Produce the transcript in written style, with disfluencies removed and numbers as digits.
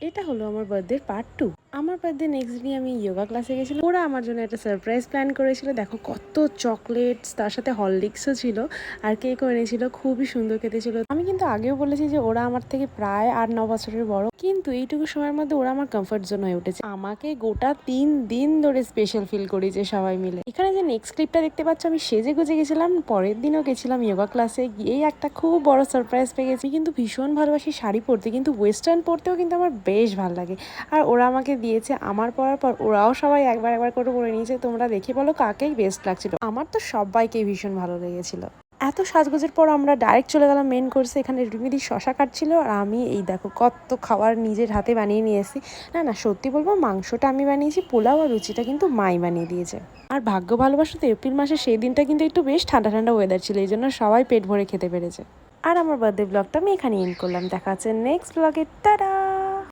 এটা হলো আমার বার্থডে পার্ট 2। আমার বার্থডে নেক্সট ডে আমি যোগা ক্লাসে গেছিলাম। ওরা আমার জন্য একটা সারপ্রাইজ প্ল্যান করেছিল। দেখো কত চকলেটস, তার সাথে হরলিক্সও ছিল আর কেকও এনেছিল, খুবই সুন্দর খেতে ছিল। আমি কিন্তু আগেও বলেছি যে ওরা আমার থেকে প্রায় 8-9 বছরের বড়, কিন্তু এইটুকু সময়ের মধ্যে ওরা আমার কমফর্ট জোন হয়ে উঠেছে। আমাকে গোটা 3 দিন ধরে স্পেশাল ফিল করেছে সবাই মিলে। এখানে যে নেক্সট ক্লিপটা দেখতে পাচ্ছ, আমি সেজে গুজে গেছিলাম। পরের দিনও গেছিলাম যোগা ক্লাসে, গিয়েই একটা খুব বড় সারপ্রাইজ পেয়ে গেছি। কিন্তু ভীষণ ভালোবাসি শাড়ি পরতে, কিন্তু ওয়েস্টার্ন পরতেও কিন্তু আমার বেশ ভালো লাগে। আর ওরা আমাকে দিয়েছে, আমার পরার পর ওরাও সবাই একবার একবার করে পরে নিয়েছে। তোমরা দেখে বলো কাকেই বেস্ট লাগছিল। আমার তো সবাইকেই ভীষণ ভালো লেগেছিল। এত সাজগোজের পর আমরা ডাইরেক্ট চলে গেলাম মেন কোর্সে। এখানে রিমিদি শশা কাটছিল, আর আমি এই দেখো কত খাবার নিজের হাতে বানিয়ে নিয়ে এসেছি। না সত্যি বলবো, মাংসটা আমি বানিয়েছি, পোলাও আর রুচিটা কিন্তু মাই বানিয়ে দিয়েছে। আর ভাগ্য ভালোবাসো তো এপ্রিল মাসের সেই দিনটা কিন্তু একটু বেশ ঠান্ডা ঠান্ডা ওয়েদার ছিল, এই জন্য সবাই পেট ভরে খেতে পেরেছে। আর আমার বার্থডে ব্লগটা আমি এখানে এন্ড করলাম। দেখা হচ্ছে নেক্সট ব্লগে। টাটা।